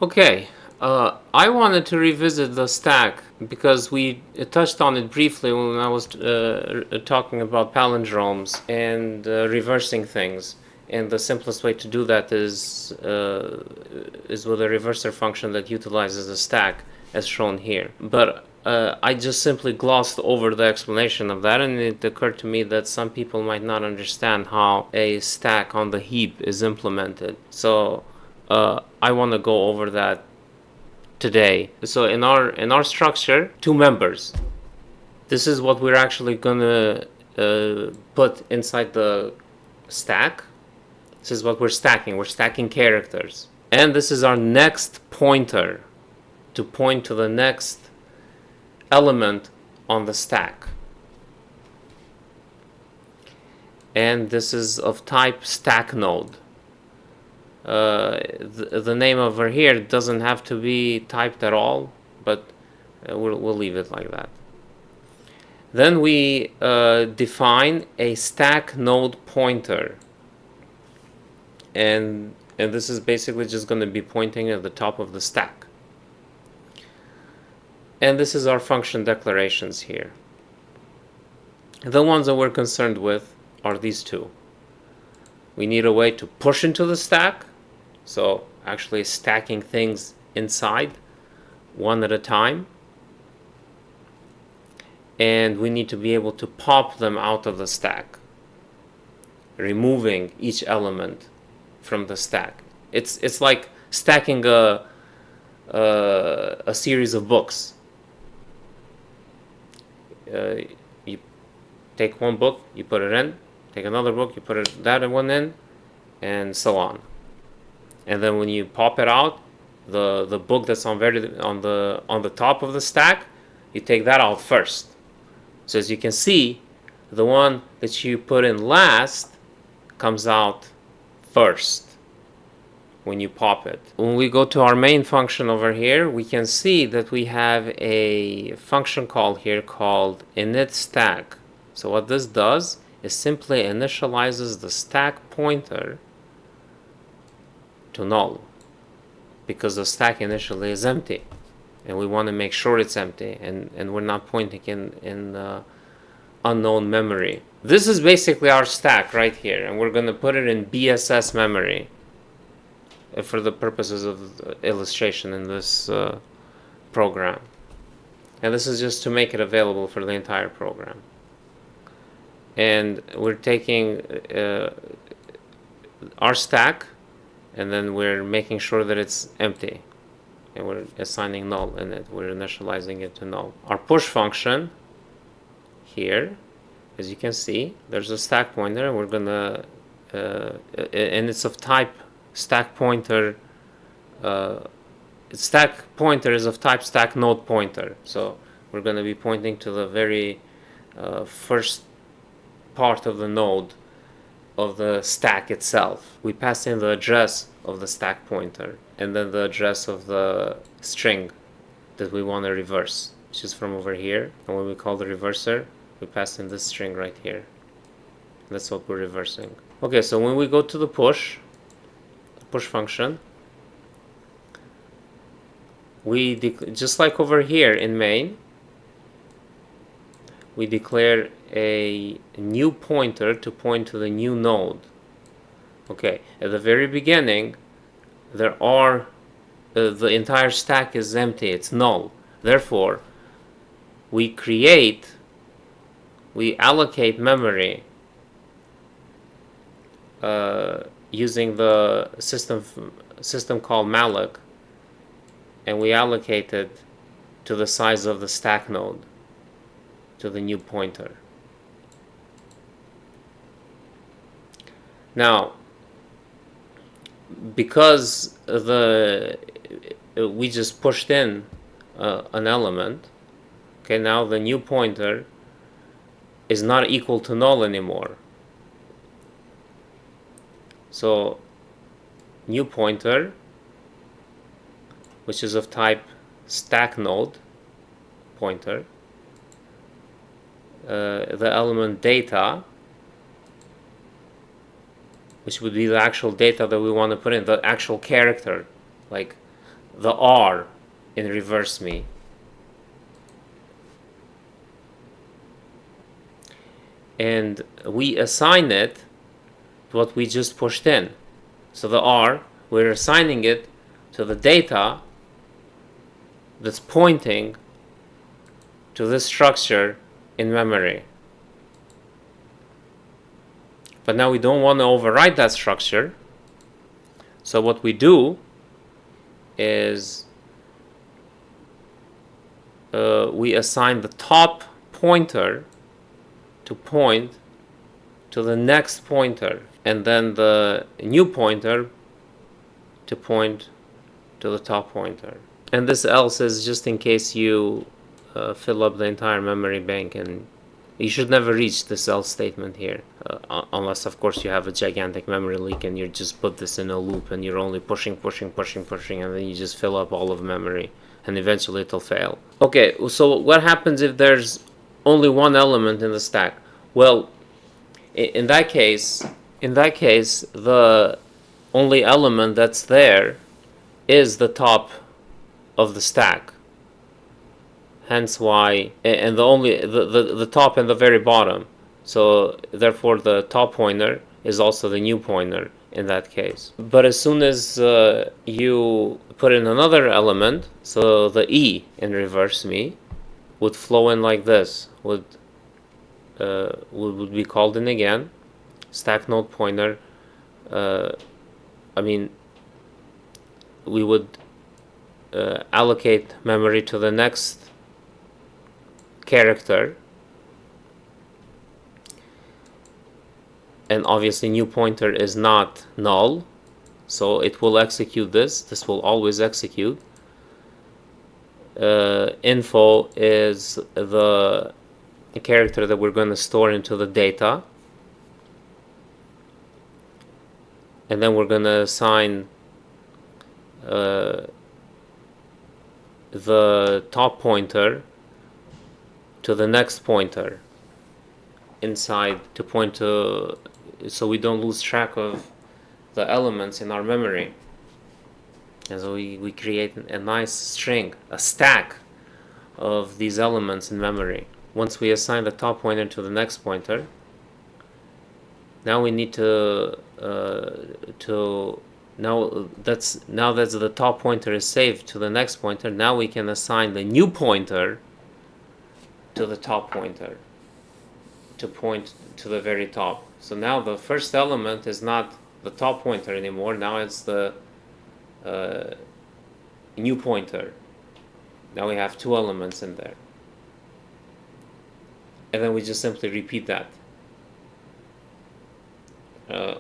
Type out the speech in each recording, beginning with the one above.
Okay, I wanted to revisit the stack because we touched on it briefly when I was talking about palindromes and reversing things. And the simplest way to do that is with a reverser function that utilizes a stack, as shown here. But I just simply glossed over the explanation of that, and it occurred to me that some people might not understand how a stack on the heap is implemented. So I want to go over that today. So in our structure, two members. This is what we're actually gonna put inside the stack. This is what we're stacking. We're stacking characters, and this is our next pointer to point to the next element on the stack. And this is of type stack node. The name over here doesn't have to be typed at all, but we'll leave it like that. Then we define a stack node pointer, and this is basically just going to be pointing at the top of the stack. And this is our function declarations here. The ones that we're concerned with are these two. We need a way to push into the stack, so actually stacking things inside one at a time. And we need to be able to pop them out of the stack, removing each element from the stack. It's like stacking a series of books. You take one book, you put it in, take another book, you put that one in, and so on. And then when you pop it out, the book that's on the top of the stack, you take that out first. So as you can see, the one that you put in last comes out first when you pop it. When we go to our main function over here, we can see that we have a function call here called init stack. So what this does is simply initializes the stack pointer to null, because the stack initially is empty, and we want to make sure it's empty, and we're not pointing in unknown memory. This is basically our stack right here, and we're going to put it in BSS memory for the purposes of illustration in this program. And this is just to make it available for the entire program. And we're taking our stack, and then we're making sure that it's empty, and we're assigning null in it. We're initializing it to null. Our push function here, as you can see, there's a stack pointer, and we're gonna and it's of type stack pointer. Stack pointer is of type stack node pointer, so we're going to be pointing to the very first part of the node of the stack itself. We pass in the address of the stack pointer, and then the address of the string that we want to reverse, which is from over here. And when we call the reverser, we pass in this string right here. That's what we're reversing. Okay, so when we go to the push function, we just like over here in main, we declare a new pointer to point to the new node. Okay, at the very beginning, there are the entire stack is empty, it's null. Therefore, we allocate memory using the system called malloc, and we allocate it to the size of the stack node, to the new pointer. Now, because we just pushed in an element, okay, now the new pointer is not equal to null anymore. So new pointer, which is of type stack node pointer, the element data, which would be the actual data that we want to put in, the actual character, like the R in reverse me. And we assign it to what we just pushed in. So the R, we're assigning it to the data that's pointing to this structure in memory. But now we don't want to overwrite that structure. So what we do is we assign the top pointer to point to the next pointer, and then the new pointer to point to the top pointer. And this else is just in case you fill up the entire memory bank, and you should never reach this else statement here, unless of course you have a gigantic memory leak and you just put this in a loop and you're only pushing, and then you just fill up all of memory and eventually it'll fail. Okay, so what happens if there's only one element in the stack? Well, in that case, the only element that's there is the top of the stack. Hence why, and the top and the very bottom. So therefore the top pointer is also the new pointer in that case. But as soon as you put in another element, so the E in reverse me would flow in like this, would be called in again, stack node pointer. We would allocate memory to the next character, and obviously new pointer is not null, so it will execute this will always execute. Info is the character that we're going to store into the data, and then we're going to assign the top pointer to the next pointer inside to point to, so we don't lose track of the elements in our memory. And so we create a nice string, a stack of these elements in memory. Once we assign the top pointer to the next pointer, now we need now that the top pointer is saved to the next pointer, now we can assign the new pointer to the top pointer to point to the very top. So now the first element is not the top pointer anymore, now it's the new pointer. Now we have two elements in there. And then we just simply repeat that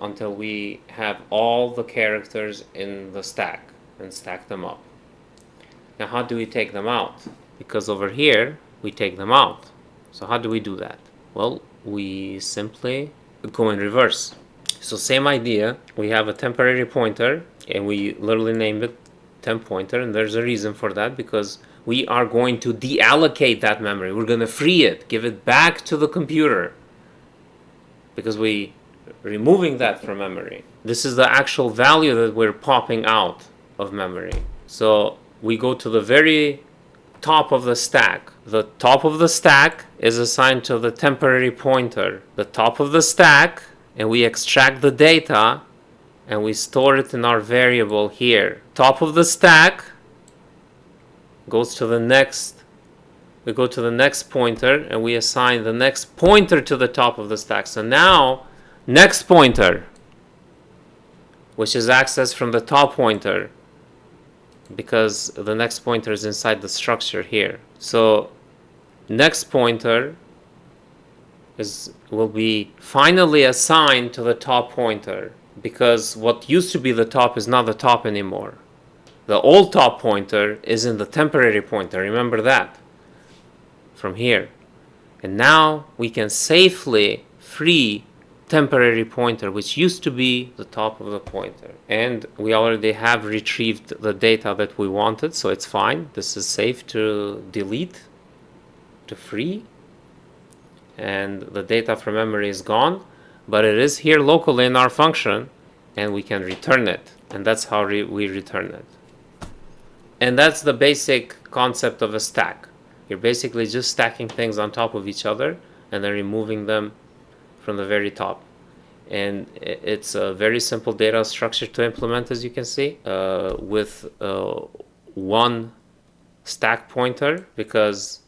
until we have all the characters in the stack and stack them up. Now how do we take them out? Because over here we take them out. So how do we do that? Well, we simply go in reverse. So same idea, we have a temporary pointer and we literally name it temp pointer, and there's a reason for that, because we are going to deallocate that memory. We're going to free it, give it back to the computer, because we removing that from memory. This is the actual value that we're popping out of memory. So we go to the very top of the stack. The top of the stack is assigned to the temporary pointer. The top of the stack, and we extract the data and we store it in our variable here. Top of the stack goes to the next, we go to the next pointer and we assign the next pointer to the top of the stack. So now next pointer, which is accessed from the top pointer, because the next pointer is inside the structure here. So next pointer will be finally assigned to the top pointer, because what used to be the top is not the top anymore. The old top pointer is in the temporary pointer, remember that, from here. And now we can safely free temporary pointer, which used to be the top of the pointer. And we already have retrieved the data that we wanted, so it's fine. This is safe to delete, to free. And the data from memory is gone, but it is here locally in our function, and we can return it. And that's how we return it. And that's the basic concept of a stack. You're basically just stacking things on top of each other and then removing them from the very top. And it's a very simple data structure to implement, as you can see, with one stack pointer, because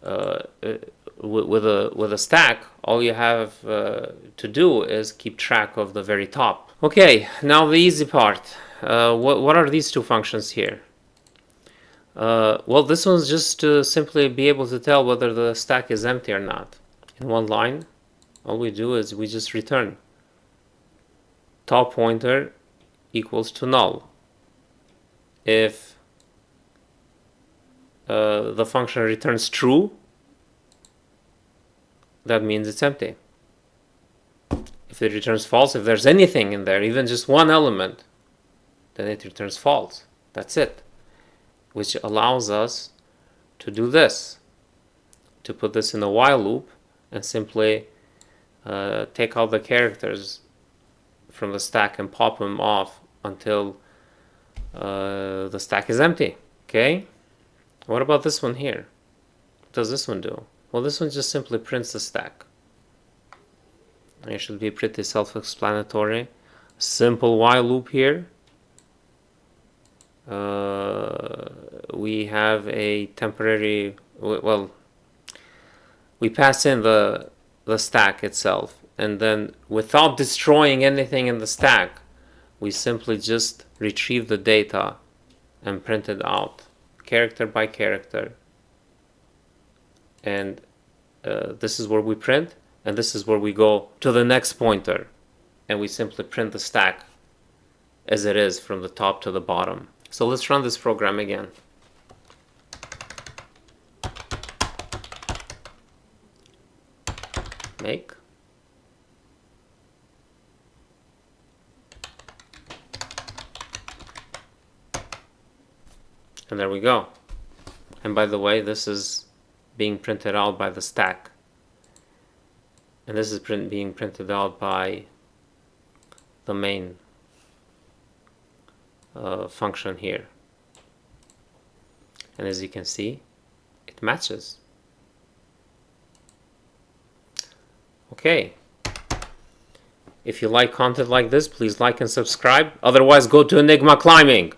with a stack, all you have to do is keep track of the very top. Okay, now the easy part. What are these two functions here? Well, this one's just to simply be able to tell whether the stack is empty or not. In one line, all we do is we just return top pointer equals to null. If the function returns true, that means it's empty. If it returns false, if there's anything in there, even just one element, then it returns false. That's it. Which allows us to do this, to put this in a while loop and simply take all the characters from the stack and pop them off until the stack is empty. Okay? What about this one here? What does this one do? Well, this one just simply prints the stack. It should be pretty self-explanatory. Simple while loop here. We have a temporary, well, we pass in the stack itself, and then without destroying anything in the stack, we simply just retrieve the data and print it out character by character. And this is where we print, and this is where we go to the next pointer, and we simply print the stack as it is from the top to the bottom. So let's run this program again. Make. And there we go. And by the way, this is being printed out by the stack. And this is being printed out by the main function here. And as you can see, it matches. Okay. If you like content like this, please like and subscribe. Otherwise, go to Enigma Climbing.